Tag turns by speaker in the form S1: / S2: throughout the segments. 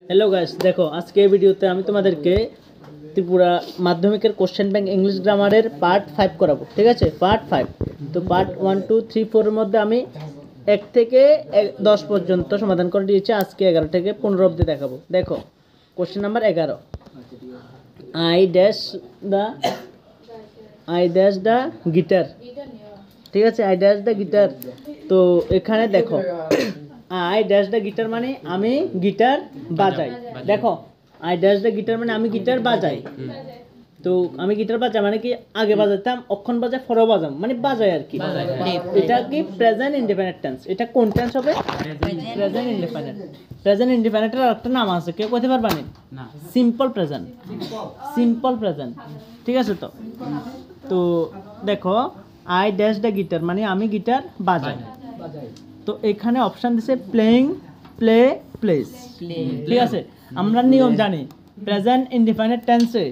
S1: Hello guys, দেখো আজকে এই ভিডিওতে আমি তোমাদেরকে ত্রিপুরা মাধ্যমিকের কোশ্চেন ব্যাংক ইংলিশ গ্রামারের পার্ট 5 করাবো। ঠিক আছে, পার্ট 5। তো পার্ট 1 2 3 4 এর মধ্যে আমি 1 থেকে 10 পর্যন্ত সমাধান করে দিয়েছি। আজকে 11 থেকে 15 অবধি দেখাবো। দেখো question number 11, I dash the guitar. ঠিক আছে, আই ড্যাশ দ্য গিটার। তো এখানে দেখো আই ড্যাশ দ্য গিটার মানে আমি গিটার বাজাই। দেখো আই ড্যাশ দ্য গিটার মানে আমি গিটার বাজাই। তো আমি গিটার বাজাই মানে কি, আগে বাজাতাম, অক্ষণ বাজাই, ফরও বাজাম, মানে বাজাই আর কি। এটা কি প্রেজেন্ট ইনডিপেন্ডেন্ট টেন্স। এটা কোন টেন্স হবে? Present independent. প্রেজেন্ট ইনডিপেন্ডেন্টের আরেকটা নাম আছে, কেউ কইতে পারবা না? Simple present. Simple present. ঠিক আছে। তো দেখো আই ড্যাশ দ্য গিটার মানে আমি গিটার বাজাই। তো এখানে অপশন দিছে প্লেইং, প্লে, প্লেস। ঠিক আছে, আমরা নিয়ম জানি প্রেজেন্ট ইনডিফিনিট টেন্সে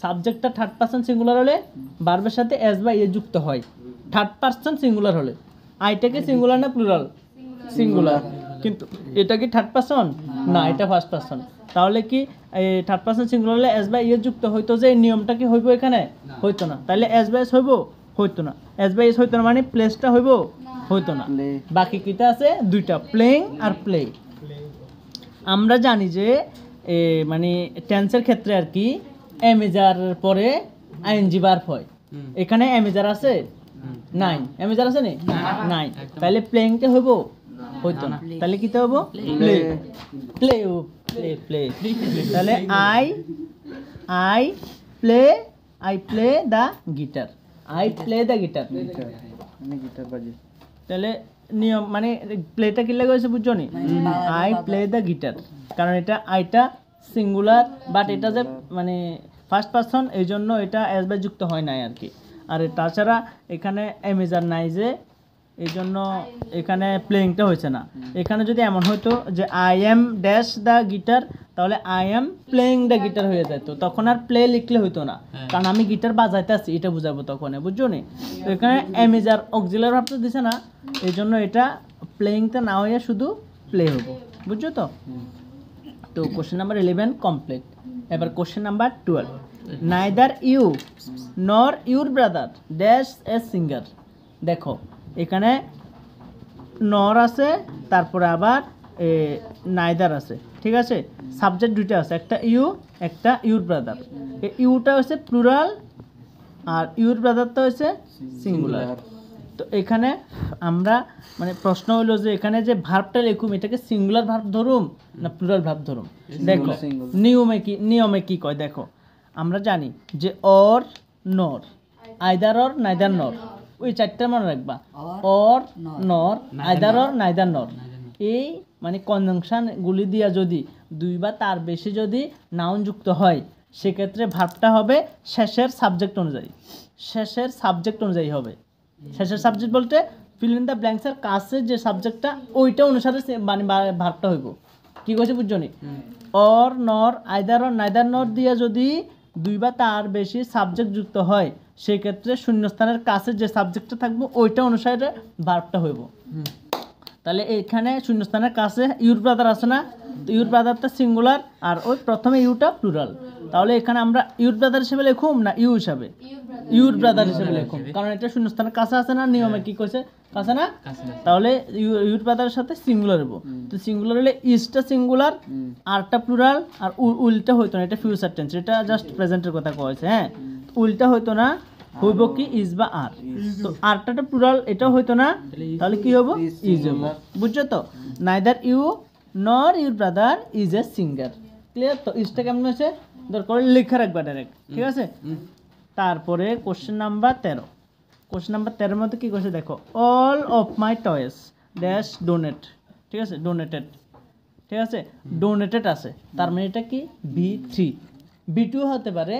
S1: সাবজেক্টটা থার্ড পারসন সিঙ্গুলার হলে ভার্বের সাথে এস বা এ যুক্ত হয়। থার্ড পারসন সিঙ্গুলার হলে আইটাকে সিঙ্গুলার না প্লুরাল? সিঙ্গুলার। কিন্তু এটা কি থার্ড পারসন? না, এটা ফার্স্ট পারসন। তাহলে কি থার্ড পারসন সিঙ্গুলার হলে এস বা এ যুক্ত হইতো, যে এই নিয়মটা কি হইব এখানে? হইতো না। তাহলে এস বা এস হইব? হইতো না। এস বা এস হইতো না মানে প্লেসটা হইব? হইতো না। বাকি কিটা আছে? দুইটা, প্লেইং আর প্লে। আমরা জানি যে মানে টেন্সের ক্ষেত্রে আর কি এমিজার পরে আইএনজি ভার্ব হয়। এখানে এমিজার আছে? নাই। এমিজার আছে নি? নাই। তাহলে প্লেইংটা হইব? হইতো না। তাহলে কিটা হইব? প্লে। Play play play. তাহলে I play the guitar. I play the guitar মানে গিটার বাজি। তাহলে নিয়ম মানে প্লেটা কি লাগা হয়েছে বুঝছো নি? আই প্লে দ্য গিটার, কারণ এটা আইটা সিঙ্গুলার, বাট এটা যে মানে ফার্স্ট পারসন, এই জন্য এটা এস বাই যুক্ত হয় নাই আর কি। আর তাছাড়া এখানে এমেজার নাই, যে এই জন্য এখানে প্লেইংটা হয়েছে না। এখানে যদি এমন হতো যে I am dash the guitar, তাহলে I am playing the guitar হয়ে যেত, তখন আর প্লে লিখলে হইতো না, কারণ আমি গিটার বাজাইতে আছি এটা বুঝাবো তখন, বুঝছো নি? তো এখানে এমেজার অক্সিলারি ভার্বটা দিছে না, এই জন্য এটা প্লেইংটা না হয়ে শুধু প্লে হবো। বুঝছো তো? তো কোশ্চেন নাম্বার 11 কমপ্লিট। এবার question number 12, neither you nor your brother dash a singer. দেখো এখানে নর আছে, তারপরে আবার নাইদার আছে। ঠিক আছে, সাবজেক্ট দুইটা আছে, একটা ইউ, একটা ইউর ব্রাদার। ইউটা হচ্ছে প্লুরাল আর ইউর ব্রাদারটা হচ্ছে সিঙ্গুলার। তো এখানে আমরা মানে প্রশ্ন হলো যে এখানে যে ভার্বটা লিখুম, এটাকে সিঙ্গুলার ভার্ব ধরুম না প্লুরাল ভার্ব ধরুম? দেখো নিয়মে কি কয়, দেখো আমরা জানি যে অর নর, আইদার অর নাইদার নর, ওই চারটা মনে রাখবা। অর নর, আইদার অর নাইদার নর, এই মানে কনজাংশনগুলি দিয়া যদি দুই বা তার বেশি যদি নাউন যুক্ত হয়, সেক্ষেত্রে ভার্বটা হবে শেষের সাবজেক্ট অনুযায়ী। শেষের সাবজেক্ট অনুযায়ী হবে। শেষের সাবজেক্ট বলতে ফিল ইন দ্য ব্ল্যাঙ্কসের কাছে যে সাবজেক্টটা, ওইটা অনুসারে মানে ভার্বটা হইব। কি কইছে বুঝছো নি? অর নর, আইদার অর নাইদার নর দিয়া যদি দুই বা তার বেশি সাবজেক্ট যুক্ত হয়, সেক্ষেত্রে শূন্যস্থানের কাছে যে সাবজেক্টটা থাকবে ওইটা অনুসারে ভার্বটা হইব। তাহলে এখানে শূন্যস্থানের কাছে ইউর ব্রাদার আছে না, তো ইউর ব্রাদারটা সিঙ্গুলার আর ওই প্রথমে ইউটা প্লুরাল। তাহলে এখানে আমরা ইউর ব্রাদার হিসেবে লিখুম না ইউ হিসাবে? ইউর ব্রাদার হিসেবে লিখুম, কারণ এটা শূন্যস্থানের কাছে আছে না, নিয়মে কি কইছে? কাছে না। তাহলে ইউর ব্রাদারের সাথে সিঙ্গুলার হইব। তো সিঙ্গুলার হলে ইজটা সিঙ্গুলার, আরটা প্লুরাল, আর উল্টা হইতো না, এটা ফিউচার টেন্স, এটা জাস্ট প্রেজেন্টের কথা কইছে। হ্যাঁ, উল্টা হইতো না, হইব কি ইজ বা আর। তো আরটা প্লুরাল, এটাও হইতো না, তাহলে কি হইব? ইজ হইব। বুঝছো তো? Neither you nor your brother is a singer. Clear? তো ইজটা কেমন হয়েছে দরকার লেখা রাখবা ডাইরেক্ট। ঠিক আছে। তারপরে কোশ্চেন নাম্বার 13। কোশ্চেন নাম্বার 13 মধ্যে কি করছে দেখো, all of my toys dash donate. ঠিক আছে, ডোনেটেড। ঠিক আছে, ডোনেটেড আছে, তার মানে এটা কি V3, V2 হতে পারে।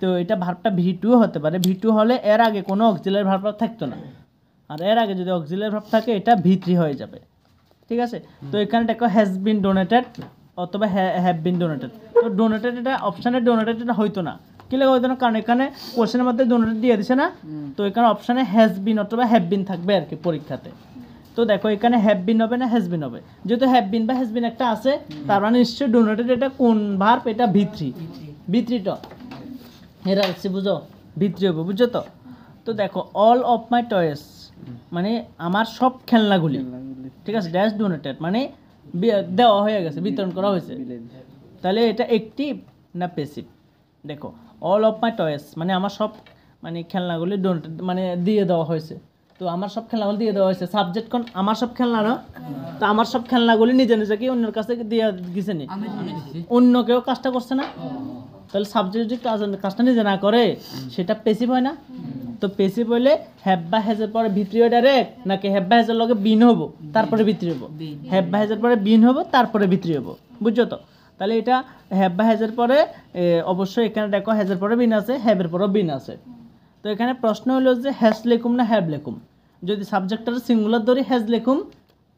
S1: তো এটা ভার্বটা V2 হতে পারে। V2 হলে এর আগে কোনো অক্সিলারি ভার্ব থাকতো না, আর এর আগে যদি অক্সিলারি ভার্ব থাকে এটা V3 হয়ে যাবে। ঠিক আছে। তো এখানে দেখো হ্যাজ বিন ডোনেটেড অথবা হ্যাভ বিন ডোনেটেড। তো ডোনেটেড এটা অপশানে ডোনেটেড এটা হইতো না। কি লাগে হইতো না? কারণ এখানে কোশ্চেনের মধ্যে ডোনেটেড দিয়ে দিছে না, তো এখানে অপশানে হ্যাজ বিন অথবা হ্যাভ বিন থাকবে আর কি পরীক্ষাতে। তো দেখো এখানে হ্যাভ বিন হবে না হ্যাজ বিন হবে, যেহেতু হ্যাভ বিন বা হ্যাজ বিন একটা আছে তার মানে নিশ্চয়ই ডু নটের এটা কোন ভার্ব, এটা ভিত্রি, ভিত্রিটা এরা আছে বুঝো, ভিত্রি হবে, বুঝছো তো। তো দেখো অল অফ মাই টয়েস মানে আমার সব খেলনাগুলি, ঠিক আছে, ড্যাশ ডোনেটেড মানে দেওয়া হয়ে গেছে, বিতরণ করা হয়েছে, তাহলে এটা অ্যাক্টিভ না প্যাসিভ। দেখো অল অফ মাই টয়েস মানে আমার সব মানে খেলনাগুলি ডোনেটেড মানে দিয়ে দেওয়া হয়েছে, তো আমার সব খেলনাগুলি দিয়ে দেওয়া হয়েছে, সাবজেক্ট কোন আমার সব খেলনা না, তো আমার সব খেলনাগুলি নিজে নিজে কি অন্যের কাছে দিয়ে গেছে নি, অন্য কেউ কাজটা করছে না, তাহলে সাবজেক্ট যদি কাজটা নিজে না করে সেটা প্যাসিভ হয় না। তো প্যাসিভ হইলে হ্যাভ বা হ্যাজের পরে ভিত্রি হয় ডাইরেক্ট, নাকি হ্যাভ বা হ্যাজের লগে বিন হবো তারপরে ভিত্রি হবো, হ্যাভ বা হ্যাজের পরে বিন হবো তারপরে ভিত্রি হবো, বুঝছো তো। তাহলে এটা হ্যাভ বা হ্যাজের পরে অবশ্যই এখানে দেখো হ্যাজের পরে বিন আছে, হ্যাভের পরেও বিন আছে। তো এখানে প্রশ্ন হলো যে হ্যাজ লেকুম না হ্যাভ লেকুম, যদি সাবজেক্টের সিঙ্গুলার ধরি হ্যাজ লেকুম,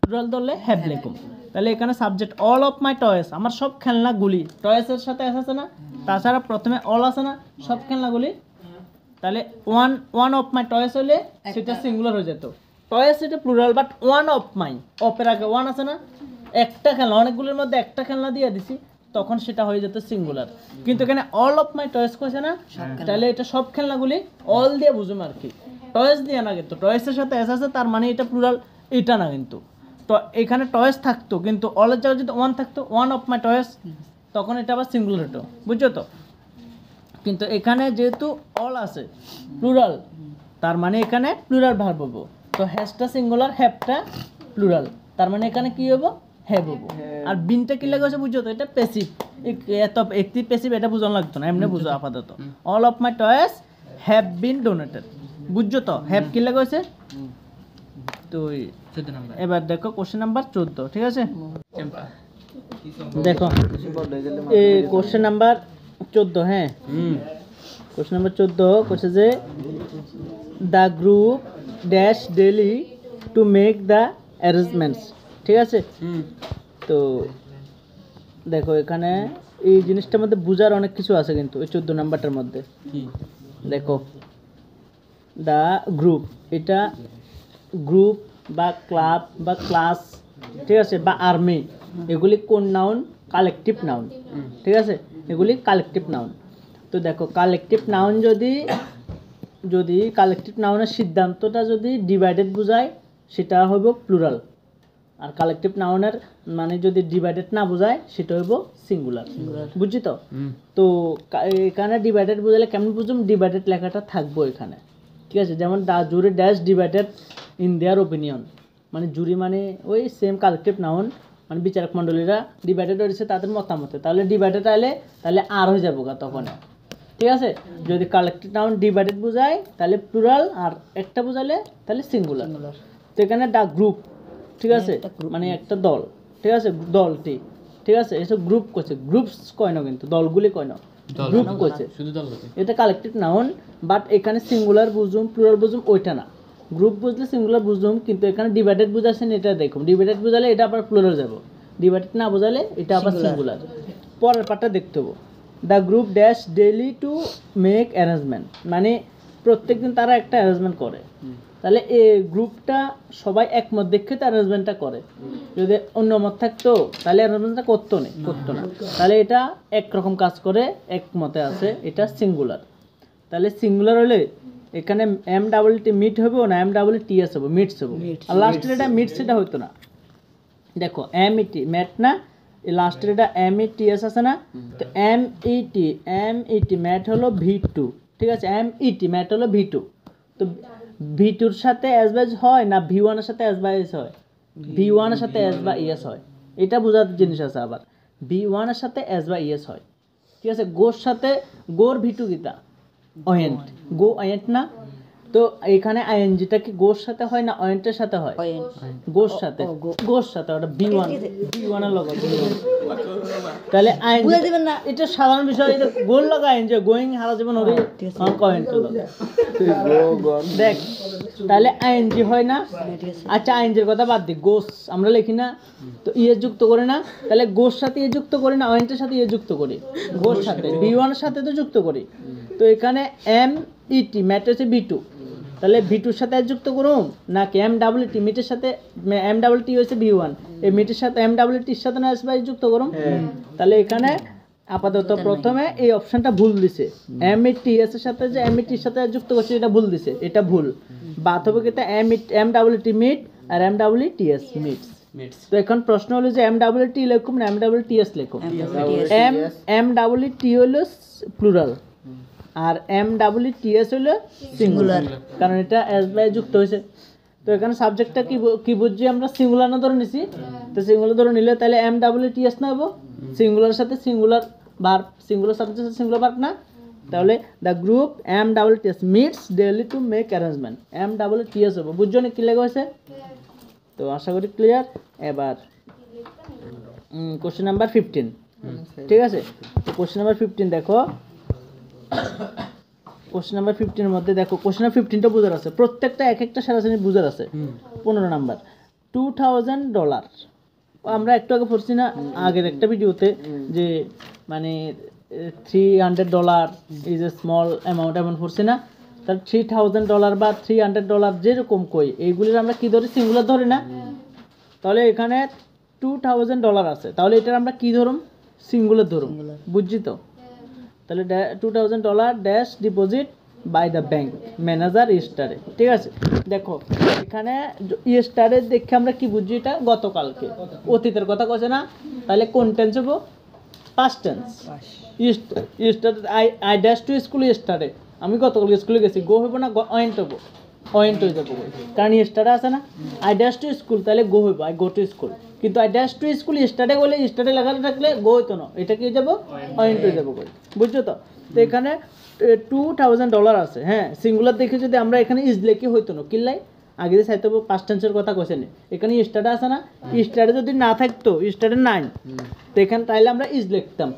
S1: প্লুরাল ধরলে হ্যাভ লেকুম। তাহলে এখানে subject all of my toys আমার সব খেলনাগুলি, টয়েসের সাথে এস আছে না, তাছাড়া প্রথমে অল আছে না সব খেলনাগুলি, তাহলে ওয়ান অফ মাই টয়েস হলে সেটা সিঙ্গুলার হয়ে যেত, টয়েস এটা plural but one of my, অপের আগে ওয়ান আছে না, একটা খেলনা অনেকগুলোর মধ্যে একটা খেলনা দিয়ে দিছি তখন সেটা হয়ে যেত সিঙ্গুলার, কিন্তু এখানে অল অফ মাই টয়েস কইছে না, তাহলে এটা সব খেলনাগুলি অল দিয়ে বুঝুম আর কি, টয়েস দিয়ে না, কিন্তু টয়েসের সাথে এস আছে তার মানে এটা প্লুরাল এটা না, কিন্তু তো এখানে টয়েস থাকতো কিন্তু অলের জায়গায় যদি ওয়ান থাকতো ওয়ান অফ মাই টয়েস তখন এটা আবার সিঙ্গুলার হতো, বুঝছো তো। কিন্তু এখানে যেহেতু অল আছে প্লুরাল তার মানে এখানে প্লুরাল ভার্ব হবো, তো হ্যাজটা সিঙ্গুলার হ্যাভটা প্লুরাল তার মানে এখানে কি হবো হ্যাভ হবো, আর বিনটা কি লাগে বুঝছো তো, এটা প্যাসিভ, এত একটি প্যাসিভ এটা বুঝানো লাগতো না, এমনি বুঝো আপাতত। All of my toys have been donated, বুঝছো তো, হ্যাভ কি লাগে হয়েছে। তো এবার দেখো কোশ্চেন নাম্বার 14, ঠিক আছে, দেখো এই কোশ্চেন নাম্বার 14, হ্যাঁ কোশ্চেন নাম্বার 14 কোশ্চে যে the group dash daily to make the arrangements, ঠিক আছে। তো দেখো এখানে এই জিনিসটার মধ্যে বোঝার অনেক কিছু আছে কিন্তু এই 14 নাম্বারটার মধ্যে, দেখো দ্য গ্রুপ, এটা গ্রুপ বা ক্লাব বা ক্লাস, ঠিক আছে, বা আর্মি, এগুলি কোন নাউন, কালেকটিভ নাউন, ঠিক আছে, এগুলি কালেকটিভ নাউন। তো দেখো কালেকটিভ নাউন যদি কালেকটিভ নাউনের সিদ্ধান্তটা যদি ডিভাইডেড বোঝায় সেটা হইব প্লুরাল, আর কালেকটিভ নাউনের মানে যদি ডিভাইডেড না বোঝায় সেটা হইব সিঙ্গুলার, বুঝছি তো। তো এখানে ডিভাইডেড বোঝালে কেমন বুঝুম, ডিভাইডেড লেখাটা থাকবো এখানে, ঠিক আছে, যেমন the jury dash divided in their opinion, মানে জুরি মানে ওই সেম কালেকটিভ নাউন, মানে বিচারক মণ্ডলীরা ডিভাইডেড হয়েছে তাদের মতামতে, তাহলে ডিভাইডেড আইলে তাহলে আর হয়ে যাবো তখন, ঠিক আছে। যদি কালেকটিভ নাউন ডিভাইডেড বোঝায় তাহলে প্লুরাল, আর একটা বোঝালে তাহলে সিঙ্গুলার। তো এখানে দ্য গ্রুপ, ঠিক আছে, মানে একটা দল, ঠিক আছে, দলটি, ঠিক আছে, এসব গ্রুপ করছে, গ্রুপস কয় না কিন্তু দলগুলি কয় না, গ্রুপ করছে, এটা কালেকটিভ নাউন বাট এখানে সিঙ্গুলার বুঝুম প্লুরাল বুঝুম ওইটা না, গ্রুপ বুঝলে সিঙ্গুলার বুঝুম, কিন্তু এখানে ডিভাইডেড বুঝাচ্ছেন এটা দেখুন, ডিভাইডেড বুঝালে এটা আবার প্লুরাল যাব, ডিভাইডেড না বোঝালে এটা আবার সিঙ্গুলার। পরের পার্টটা দেখতে হবো, the group dash daily to make arrangement, মানে প্রত্যেকদিন তারা একটা অ্যারেঞ্জমেন্ট করে, তাহলে এই গ্রুপটা সবাই একমত দেখে তো অ্যারেঞ্জমেন্টটা করে, যদি অন্য মত থাকতো তাহলে অ্যারেঞ্জমেন্টটা করতো না, তাহলে এটা একরকম কাজ করে একমতে আছে, এটা সিঙ্গুলার। তাহলে সিঙ্গুলার হলে এখানে এম ডাবল টি মিট হবে না, এম ডাবল টি এস হবে মিটস হবে, আর লাস্টের এটা মিট সেটা হতো না, দেখো এম ই টি ম্যাট না, এই লাস্টের এটা এম ই টি এস আছে না, তো এম ই টি ম্যাট হলো V2, ঠিক আছে, এম ই টি ম্যাট হলো V2, তো V2 এর সাথে এস বাই হয় না V1 এর সাথে এস বাই এস হয়, V1 এর সাথে এস বাই এস হয়, এটা বোঝার জিনিস আছে, আবার V1 এর সাথে এস বাই এস হয়, ঠিক আছে, গোর সাথে গোর V2 গীতা অয়েন্ট, গো অয়েন্ট না, তো এখানে আইএনজিটা কি গোর সাথে হয় না অয়েন্টের সাথে হয়, গোর সাথে ওটা B1 এর লগে, তাহলে আইএনজি এটা সাধারণ বিষয়, এটা গোল লাগা আইএনজি গোইং হারা জীবন ওরে অয়েন্টের লগে দেখ, তাহলে আইএনজি হয় না, আচ্ছা আইএনজির কথা বাদ দি, গোস আমরা লিখি না, তো ইয়ে যুক্ত করে না, তাহলে গোর সাথে ইয়ে যুক্ত করি না, অয়েন্টের সাথে ইয়ে যুক্ত করি, গোর সাথে B1 এর সাথে তো যুক্ত করি, তো এখানে এম ইটি ম্যাট হচ্ছে V2, তাহলে ভি2 এর সাথে যুক্ত করুম নাকি এমডব্লিউটি মিটের সাথে, এমডব্লিউটি হচ্ছে ভি1, এই মিটের সাথে এমডব্লিউটির সাথে না এসবাই যুক্ত করুম। তাহলে এখানে আপাতত প্রথমে এই অপশনটা ভুল দিছে, এমইটিএস এর সাথে যে এমইটির সাথে যুক্ত করছে এটা ভুল দিছে, এটা ভুল। বাদ হবে কি এমডব্লিউটি মিট আর এমডব্লিউটিএস মিটস। তো এখন প্রশ্ন হলো যে এমডব্লিউটি লিখুম না এমডব্লিউটিএস লিখুম? এমডব্লিউটি হলো প্লুরাল আর এমডব্লিউটিএস হলো সিঙ্গুলার, কারণ এটা এস বাই যুক্ত হয়েছে। তো এখানে সাবজেক্টটা কি বুঝছি আমরা, সিঙ্গুলার না ধরে নিছি, তো সিঙ্গুলার ধরে নিলে তাহলে এমডব্লিউটিএস না হবো, সিঙ্গুলার সাথে সিঙ্গুলার ভার্ব, সিঙ্গুলার সাবজেক্টের সাথে সিঙ্গুলার ভার্ব না, তাহলে the group MWTS meets daily to make arrangement, MWTS হবে। বুঝছো না কি লেখা হয়েছে? তো আশা করি ক্লিয়ার। এবার কোশ্চেন নাম্বার 15, ঠিক আছে? তো কোশ্চেন নাম্বার 15 দেখো, কোশ্চেন নাম্বার 15 এর মধ্যে দেখো, কোশ্চেন নাম্বার 15টা বুঝার আছে, প্রত্যেকটা এক একটা সারাসারি বুঝার আছে। 15 নাম্বার $2000, আমরা একটু আগে পড়ছি না আগের একটা ভিডিওতে যে মানে $300 ইজ এ স্মল অ্যামাউন্ট, এমন পড়ছি না? তার $3000 বা $300 যেরকম কই, এইগুলির আমরা কি ধরি, সিঙ্গুলার ধরি না? তাহলে এখানে $2000 আছে, তাহলে এটার আমরা কি ধরুম, সিঙ্গুলার ধরুম। বুঝছি তো? তাহলে $2000 dash deposit by the bank manager yesterday. ঠিক আছে, দেখো এখানে ইস্টারে দেখে আমরা কি বুঝছি, এটা গতকালকে অতীতের কথা কইছে না, তাহলে কোন টেন্স হবো, past tense. Yesterday I dash to school yesterday, আমি গতকালকে স্কুলে গেছি, গো হইব না অয়েন্ট হবো, অয়েন্ট হয়ে যাবো, কারণ ইস্টারে আছে না। আই ড্যাশ টু স্কুল তাহলে গো হইব, আই গো টু স্কুল, কিন্তু আই ড্যাশ টু স্কুল স্টার্টে গেলে স্টার্টে লাগালে থাকলে গো হইতো না, এটা কি হয়ে যাবো, অয়েন্ট হয়ে যাবো। বুঝছো তো? তো এখানে $2000 আছে, হ্যাঁ সিঙ্গুলার দেখে যদি আমরা এখানে ইজ লেখি হইতো না, কিল্লাই আগে যে চাইতে হবে পাস্ট টেন্সের কথা কইছে না, এখানে স্টার্টে আছে না, স্টার্টে যদি না থাকতো, স্টার্টে নাই, তো এখানে তাইলে আমরা ইজ লিখতাম,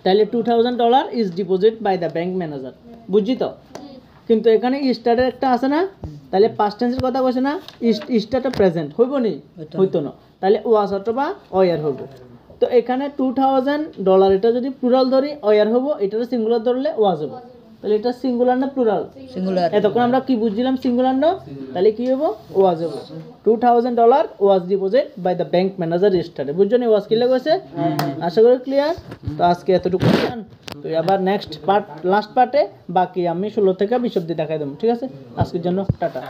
S1: তাহলে $2000 is deposit by the bank manager. বুঝছি তো? কিন্তু এখানে স্টার্টের একটা আছে না, তাহলে পাস্ট টেন্সের কথা কইছে না, স্টার্টে প্রেজেন্ট হইব নি, হইতো না, তাহলে ওয়াজ অথবা ওয়ার হইব। তো এখানে $2000 এটা যদি প্লুরাল ধরি ওয়ার হইব, এটা সিঙ্গুলার ধরলে ওয়াজ হইব। তাহলে এটা সিঙ্গুলার না প্লুরাল? সিঙ্গুলার। এতক্ষণ আমরা কি বুঝছিলাম, সিঙ্গুলার না, তাহলে কি হইব, ওয়াজ হইব। $2000 was deposit by the bank manager yesterday. বুঝছো নি ওয়াজ কি লেগেছে? আশা করি ক্লিয়ার। তো আজকে এতটুকু, তো আবার নেক্সট পার্ট, লাস্ট পার্টে বাকি আমি 16 থেকে 20 অবধি দেখাই দেবো। ঠিক আছে, আজকের জন্য টাটা।